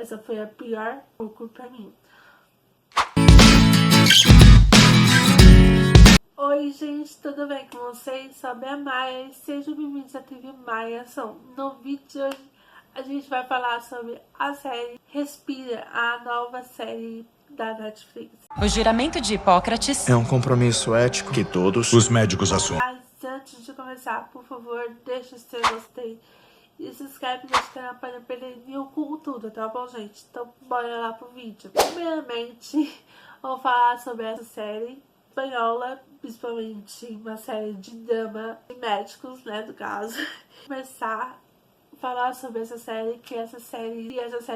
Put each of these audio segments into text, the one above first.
essa foi a pior Boku pra mim. Oi gente, tudo bem com vocês? Sobe a Maia e sejam bem-vindos à TV Maia Ação. No vídeo de hoje a gente vai falar sobre a série Respira, a nova série da Netflix. O juramento de Hipócrates é um compromisso ético que todos os médicos assumem. Mas antes de começar, por favor, deixa o seu gostei e se inscreve nesse canal para não perder nenhum conteúdo, tá bom, gente? Então bora lá pro vídeo. Primeiramente, vou falar sobre essa série espanhola, principalmente uma série de drama de médicos, né, do caso. Começar a falar sobre essa série, que essa série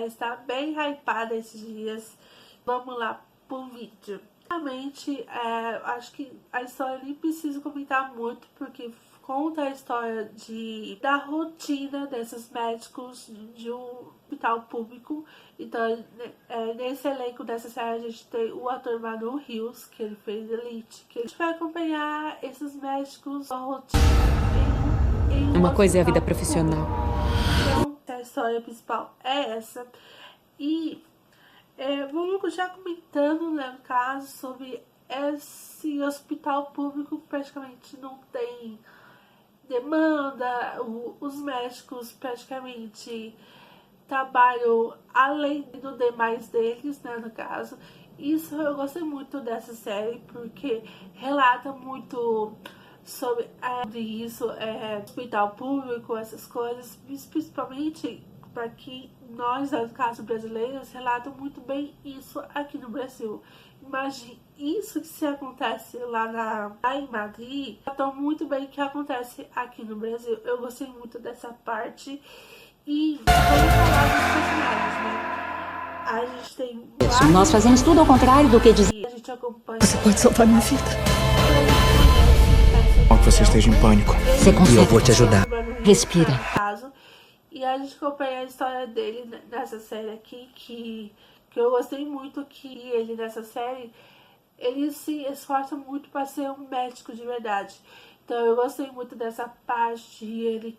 está bem hypada esses dias. Vamos lá pro vídeo. Realmente, acho que a história nem preciso comentar muito, porque conta a história da rotina desses médicos de um hospital público. Então, nesse elenco dessa série, a gente tem o ator Manu Rios, que ele fez Elite, que a gente vai acompanhar esses médicos na rotina em Uma coisa é a vida hospital profissional. público. Então, a história principal é essa. E vamos já comentando, né, no caso, sobre esse hospital público que praticamente não tem demanda, os médicos praticamente trabalham além do demais deles, né, no caso. Isso eu gostei muito dessa série, porque relata muito sobre isso, hospital público, essas coisas, principalmente para que nós, no caso brasileiros, relatam muito bem isso aqui no Brasil. Imagine isso que se acontece lá em Madrid, relatam muito bem o que acontece aqui no Brasil. Eu gostei muito dessa parte. E vamos falar dos personagens, né? A gente tem Isso, nós fazemos tudo ao contrário do que diz. a gente acompanha. Você pode salvar minha vida. Não que você esteja em pânico. Você consegue. E eu vou te ajudar. Respira. Caso. E a gente acompanha a história dele nessa série aqui, que eu gostei muito, que ele nessa série, ele se esforça muito para ser um médico de verdade. Então eu gostei muito dessa parte, ele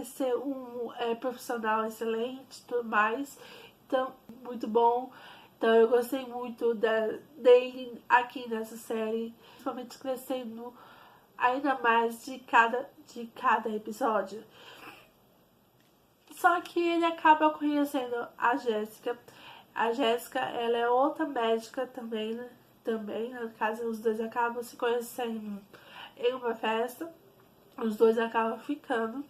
ser um profissional excelente e tudo mais. Então, muito bom. Então eu gostei muito dele aqui nessa série, principalmente crescendo ainda mais de cada episódio. Só que ele acaba conhecendo a Jéssica. A Jéssica, ela é outra médica também, né? No caso, os dois acabam se conhecendo em uma festa. Os dois acabam ficando.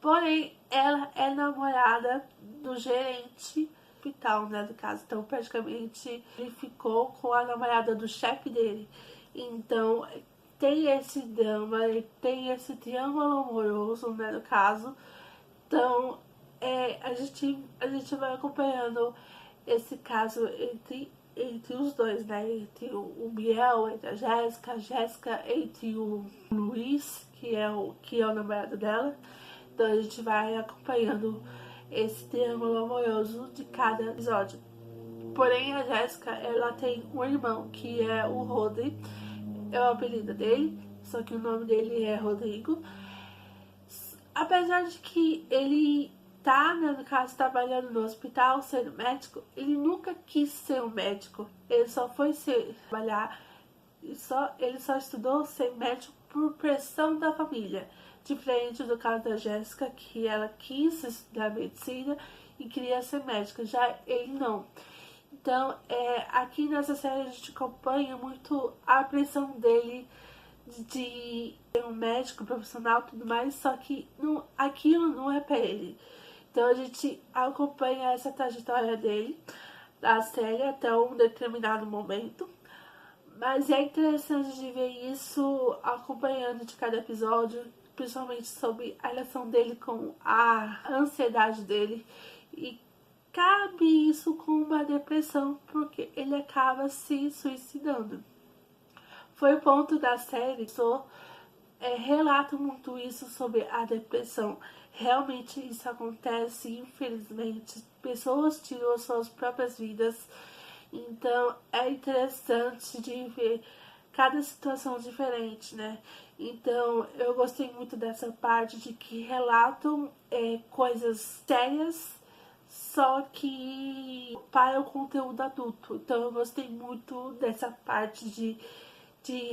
Porém, ela é namorada do gerente do hospital, né? No caso, então praticamente ele ficou com a namorada do chefe dele. Então, tem esse drama, tem esse triângulo amoroso, né? No caso. Então, a gente vai acompanhando esse caso entre os dois, né? Entre o Biel, entre a Jéssica entre o Luiz, que é o namorado dela. Então a gente vai acompanhando esse triângulo amoroso de cada episódio. Porém, a Jéssica, ela tem um irmão, que é o Rodri, é o apelido dele, só que o nome dele é Rodrigo. Apesar de que ele tá, né, no caso, trabalhando no hospital, sendo médico, ele nunca quis ser um médico. Ele só foi trabalhar, ele só estudou ser médico por pressão da família. Diferente do caso da Jéssica, que ela quis estudar medicina e queria ser médica. Já ele não. Então, aqui nessa série a gente acompanha muito a pressão dele de ser um médico profissional e tudo mais, só que aquilo não é pra ele. Então a gente acompanha essa trajetória dele da série até um determinado momento. Mas é interessante de ver isso acompanhando de cada episódio, principalmente sobre a relação dele com a ansiedade dele. E cabe isso com uma depressão, porque ele acaba se suicidando. Foi o ponto da série, relata muito isso sobre a depressão. Realmente isso acontece, infelizmente. Pessoas tiram suas próprias vidas. Então é interessante de ver cada situação diferente, né? Então eu gostei muito dessa parte de que relatam coisas sérias, só que para o conteúdo adulto. Então eu gostei muito dessa parte de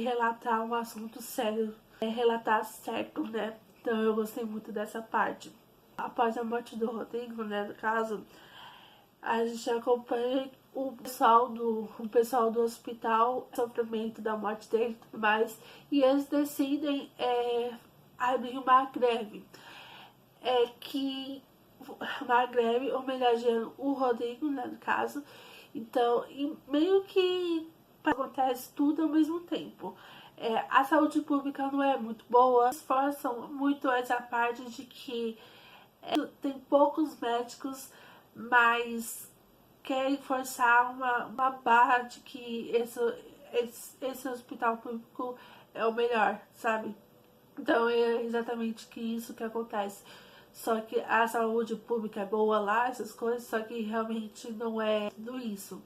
relatar um assunto sério, relatar certo, né? Então eu gostei muito dessa parte. Após a morte do Rodrigo, né, no caso, a gente acompanha o pessoal do hospital, o sofrimento da morte dele e tudo mais, e eles decidem abrir uma greve. Uma greve homenageando o Rodrigo, né, no caso. Então, meio que acontece tudo ao mesmo tempo. A saúde pública não é muito boa, esforçam muito essa parte de que tem poucos médicos, mas querem forçar uma barra de que esse hospital público é o melhor, sabe? Então é exatamente isso que acontece. Só que a saúde pública é boa lá, essas coisas, só que realmente não é tudo isso.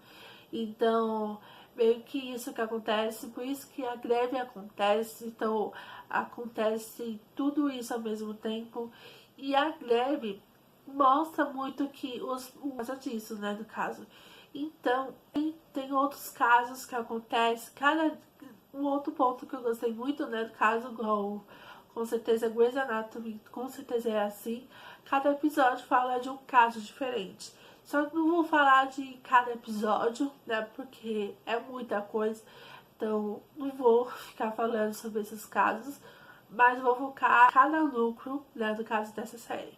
Então, meio que isso que acontece, por isso que a greve acontece, então acontece tudo isso ao mesmo tempo. E a greve mostra muito que disso, né, do caso. Então, tem outros casos que acontecem, um outro ponto que eu gostei muito, né, do caso, igual, com certeza Grey's Anatomy, com certeza é assim, cada episódio fala de um caso diferente. Só que não vou falar de cada episódio, né, porque é muita coisa, então não vou ficar falando sobre esses casos, mas vou focar cada núcleo, né, do caso dessa série.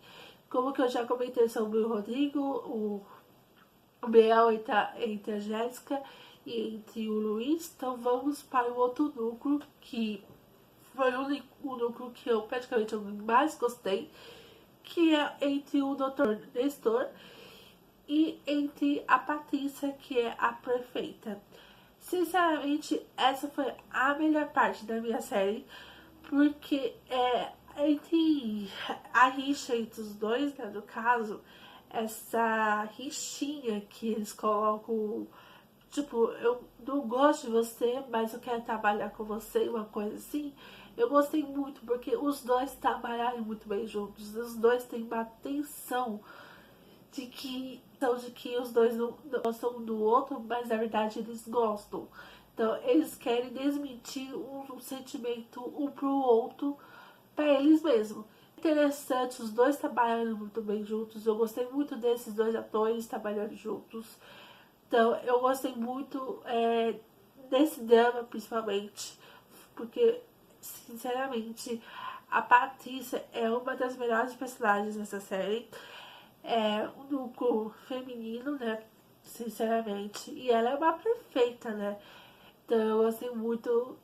Como que eu já comentei sobre o Rodrigo, o Biel entre a Jéssica e entre o Luiz, então vamos para o outro núcleo, que foi o núcleo que eu praticamente mais gostei, que é entre o Dr. Nestor e entre a Patrícia, que é a prefeita. Sinceramente, essa foi a melhor parte da minha série, porque entre a rixa entre os dois, né, no caso, essa rixinha que eles colocam, tipo, eu não gosto de você, mas eu quero trabalhar com você, uma coisa assim. Eu gostei muito, porque os dois trabalharam muito bem juntos, os dois têm uma tensão de que os dois não gostam um do outro, mas na verdade eles gostam. Então eles querem desmentir um sentimento um pro outro, para eles mesmos. Interessante, os dois trabalhando muito bem juntos. Eu gostei muito desses dois atores trabalhando juntos. Então eu gostei muito desse drama, principalmente, porque sinceramente a Patrícia é uma das melhores personagens dessa série. É um núcleo feminino, né, sinceramente, e ela é uma perfeita, né, então eu gostei muito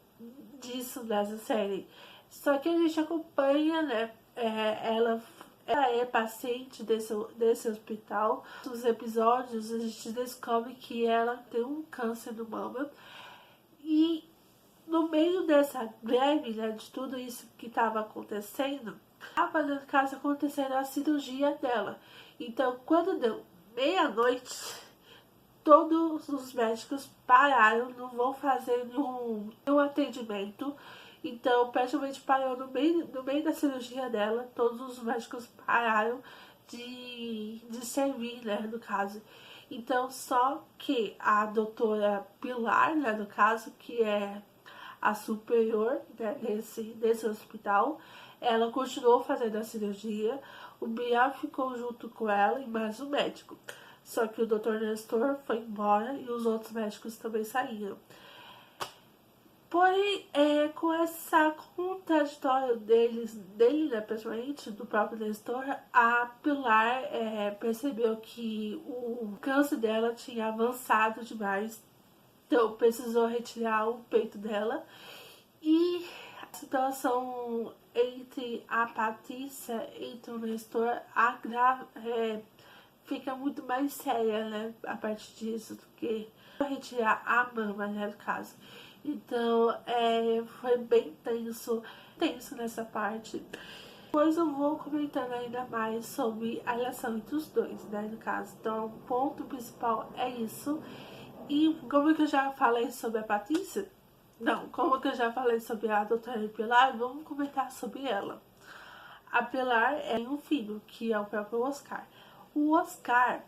disso nessa série. Só que a gente acompanha, né, ela é paciente desse hospital. Nos episódios a gente descobre que ela tem um câncer no mama, e no meio dessa greve, né, de tudo isso que estava acontecendo, estava no caso acontecendo a cirurgia dela. Então, quando deu meia-noite, todos os médicos pararam, não vão fazer nenhum atendimento. Então, praticamente parou no meio da cirurgia dela, todos os médicos pararam de servir, né, no caso. Então, só que a doutora Pilar, né, no caso, que é a superior, né, desse hospital, ela continuou fazendo a cirurgia. O Biel ficou junto com ela e mais um médico. Só que o Dr. Nestor foi embora e os outros médicos também saíram. Porém, com essa contraditória dele, né, pessoalmente, do próprio Nestor, a Pilar percebeu que o câncer dela tinha avançado demais. Então precisou retirar o peito dela. E a situação entre a Patrícia e o Nestor fica muito mais séria, né, a partir disso, porque retirar a mama, né, no caso. Então foi bem tenso nessa parte. Depois eu vou comentando ainda mais sobre a relação entre os dois, né, no caso. Então o ponto principal é isso. E como que eu já falei sobre a Patrícia? Não, como que eu já falei sobre a doutora Pilar, vamos comentar sobre ela. A Pilar é um filho, que é o próprio Oscar. O Oscar,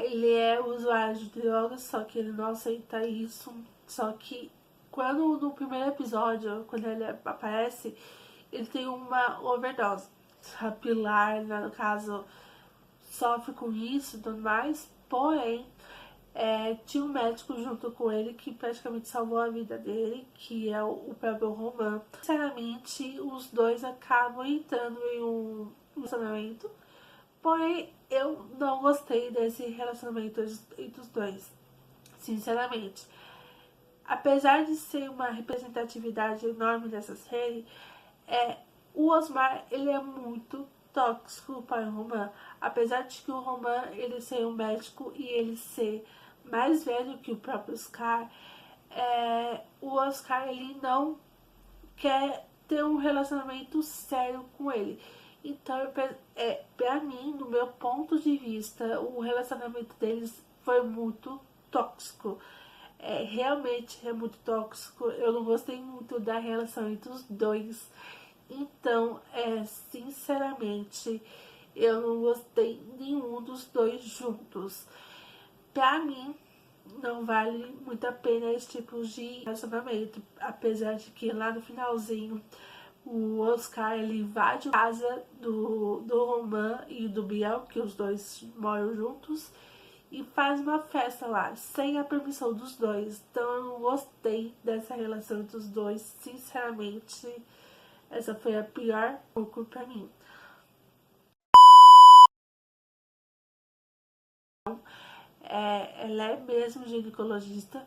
ele é usuário de drogas, só que ele não aceita isso. Só que quando no primeiro episódio, quando ele aparece, ele tem uma overdose. A Pilar, né, no caso, sofre com isso e tudo mais, porém tinha um médico junto com ele que praticamente salvou a vida dele, que é o próprio Roman. Sinceramente, os dois acabam entrando em um relacionamento, porém eu não gostei desse relacionamento entre os dois, sinceramente. Apesar de ser uma representatividade enorme dessa série, o Osmar, ele é muito tóxico para o Roman. Apesar de que o Roman, ele ser um médico e ele ser mais velho que o próprio Oscar, o Oscar, ele não quer ter um relacionamento sério com ele. Então, pra mim, no meu ponto de vista, o relacionamento deles foi muito tóxico. Realmente é muito tóxico. Eu não gostei muito da relação entre os dois. Então, sinceramente, eu não gostei nenhum dos dois juntos. Pra mim, não vale muito a pena esse tipo de relacionamento. Apesar de que lá no finalzinho, o Oscar, ele invade a casa do Roman e do Biel, que os dois moram juntos, e faz uma festa lá, sem a permissão dos dois. Então eu não gostei dessa relação entre os dois, sinceramente. Essa foi a pior pouco pra mim. Ela é mesmo ginecologista,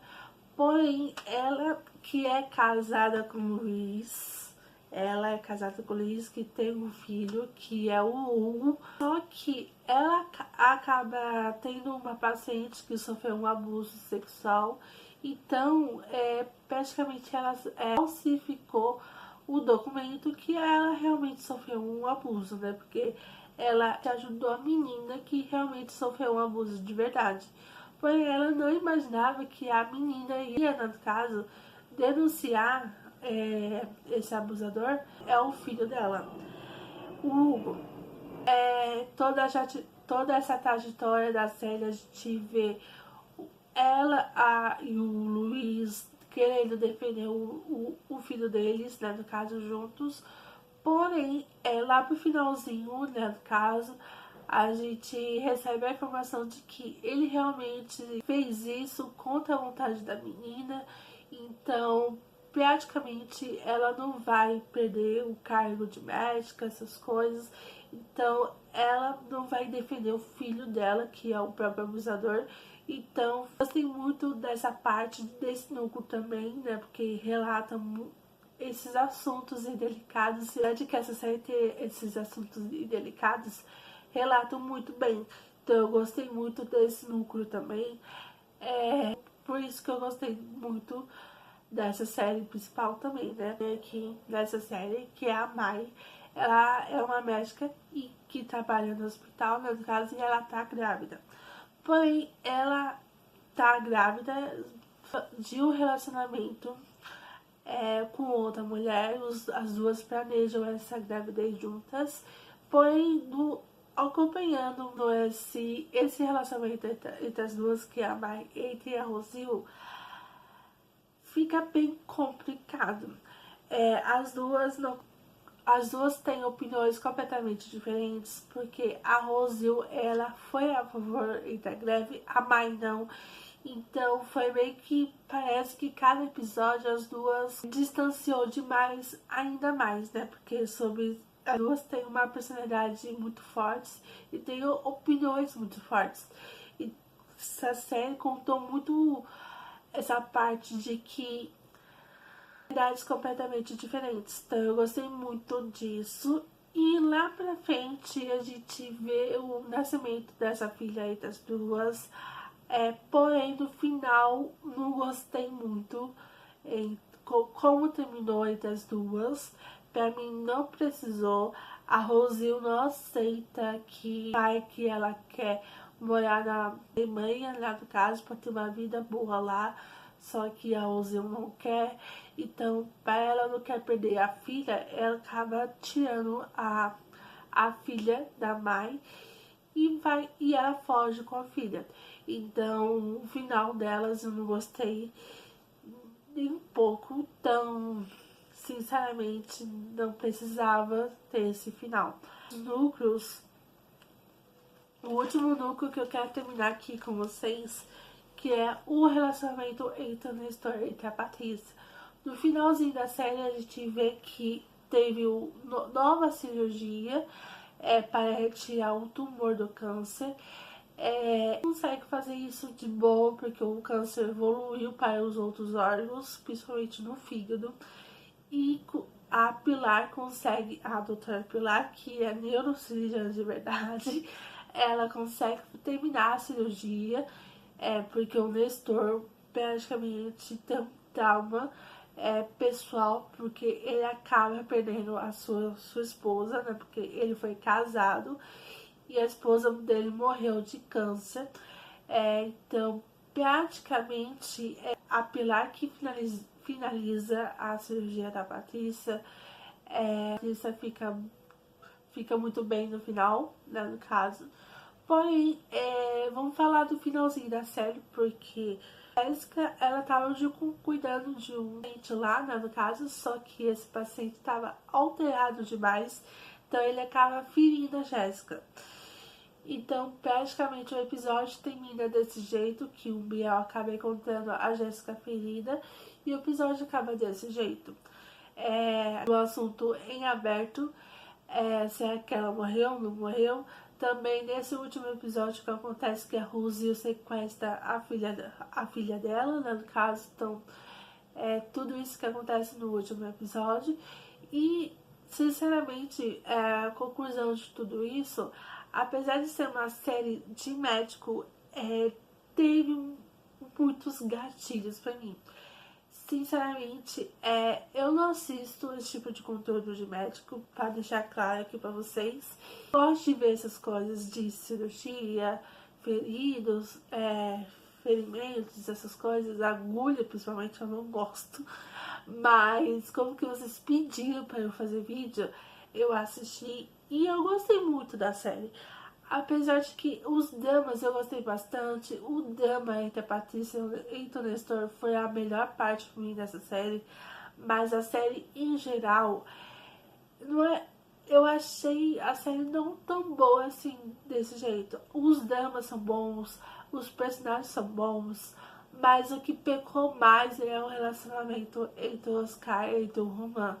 porém ela que é casada com o Luiz, ela é casada com o Luiz, que tem um filho, que é o Hugo. Só que ela acaba tendo uma paciente que sofreu um abuso sexual. Então, praticamente ela falsificou o documento que ela realmente sofreu um abuso, né? Porque ela ajudou a menina que realmente sofreu um abuso de verdade. Porém, ela não imaginava que a menina ia, no caso, denunciar esse abusador, é o filho dela. O Hugo, toda essa trajetória da série, a gente vê ela e o Luiz querendo defender o filho deles, né, no caso, juntos. Porém, lá pro finalzinho, né, no caso, a gente recebe a informação de que ele realmente fez isso contra a vontade da menina. Então, praticamente, ela não vai perder o cargo de médica, essas coisas. Então, ela não vai defender o filho dela, que é o próprio abusador. Então, eu gostei muito dessa parte desse núcleo também, né? Porque relata esses assuntos delicados. De que essa série tem esses assuntos delicados, relatam muito bem. Então, eu gostei muito desse núcleo também. Por isso que eu gostei muito dessa série principal também, né? Aqui nessa série, que é a Mai. Ela é uma médica que trabalha no hospital, no caso, e ela tá grávida. Porém, ela tá grávida de um relacionamento com outra mulher. As duas planejam essa gravidez juntas. Porém, acompanhando esse relacionamento entre as duas, que é a Mai e a Rosil, fica bem complicado. As duas têm opiniões completamente diferentes, porque a Rosil, ela foi a favor da greve, a Mai não. Então foi meio que parece que cada episódio as duas distanciou demais, ainda mais, né? Porque as duas têm uma personalidade muito forte e têm opiniões muito fortes. E essa série contou muito essa parte de que idades completamente diferentes. Então eu gostei muito disso. E lá pra frente a gente vê o nascimento dessa filha aí das duas. Porém, no final não gostei muito como terminou entre as duas. Pra mim não precisou. A Rosil não aceita que que ela quer morar na Alemanha, lá no caso, pra ter uma vida boa lá. Só que a Rosil não quer. Então, para ela não quer perder a filha, ela acaba tirando a filha da Mai. e ela foge com a filha. Então, o final delas eu não gostei nem um pouco, então, sinceramente, não precisava ter esse final. Os núcleos, o último núcleo que eu quero terminar aqui com vocês, que é o relacionamento entre o Nestor e a Patrícia. No finalzinho da série, a gente vê que teve nova cirurgia para retirar o tumor do câncer. Consegue fazer isso de boa, porque o câncer evoluiu para os outros órgãos, principalmente no fígado. E a Pilar consegue, a doutora Pilar, que é neurocirurgiã de verdade, ela consegue terminar a cirurgia, porque o Nestor praticamente tem um trauma pessoal, porque ele acaba perdendo a sua esposa, né, porque ele foi casado e a esposa dele morreu de câncer. Então, praticamente, a Pilar que finaliza a cirurgia da Patrícia. A Patrícia fica muito bem no final, né, no caso. Porém, vamos falar do finalzinho da série, porque a Jéssica, ela tava cuidando de um paciente lá, né, no caso, só que esse paciente estava alterado demais, então ele acaba ferindo a Jéssica. Então, praticamente, o episódio termina desse jeito, que o Biel acaba encontrando a Jéssica ferida, e o episódio acaba desse jeito. O assunto em aberto, será que ela morreu ou não morreu? Também nesse último episódio que acontece que a Rosie sequestra a filha dela, né, no caso. Então, tudo isso que acontece no último episódio. E, sinceramente, a conclusão de tudo isso, apesar de ser uma série de médico, teve muitos gatilhos pra mim. Sinceramente, eu não assisto esse tipo de conteúdo de médico, para deixar claro aqui pra vocês. Gosto de ver essas coisas de cirurgia, feridos, ferimentos, essas coisas, agulha principalmente eu não gosto. Mas como que vocês pediram para eu fazer vídeo, eu assisti e eu gostei muito da série. Apesar de que os dramas eu gostei bastante, o drama entre a Patrícia e o Nestor foi a melhor parte pra mim dessa série, mas a série em geral, eu achei a série não tão boa assim, desse jeito. Os dramas são bons, os personagens são bons, mas o que pecou mais é o relacionamento entre o Oscar e o Roman.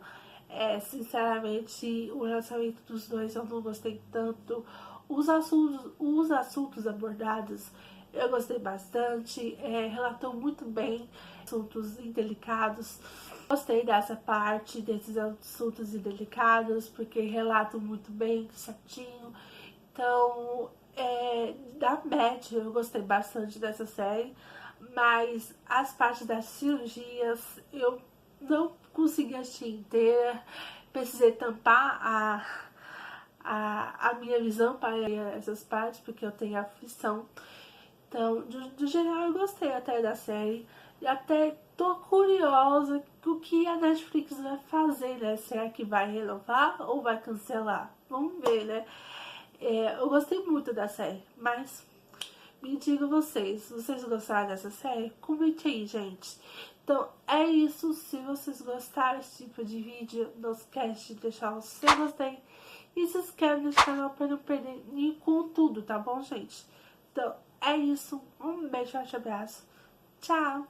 Sinceramente, o relacionamento dos dois eu não gostei tanto. Os assuntos abordados eu gostei bastante, relatou muito bem assuntos indelicados. Gostei dessa parte, desses assuntos indelicados, porque relatam muito bem, certinho. Então, da média, eu gostei bastante dessa série, mas as partes das cirurgias eu não consegui assistir inteira, precisei tampar a minha visão para essas partes, porque eu tenho aflição. Então, do geral, eu gostei até da série. E até tô curiosa o que a Netflix vai fazer, né? Será que vai renovar ou vai cancelar? Vamos ver, né? Eu gostei muito da série, mas me digam vocês gostaram dessa série? Comente aí, gente. Então, é isso. Se vocês gostaram desse tipo de vídeo, não esquece de deixar o seu gostei. E se inscreve no canal para não perder nenhum conteúdo, tá bom, gente? Então, é isso. Um beijo, forte abraço. Tchau!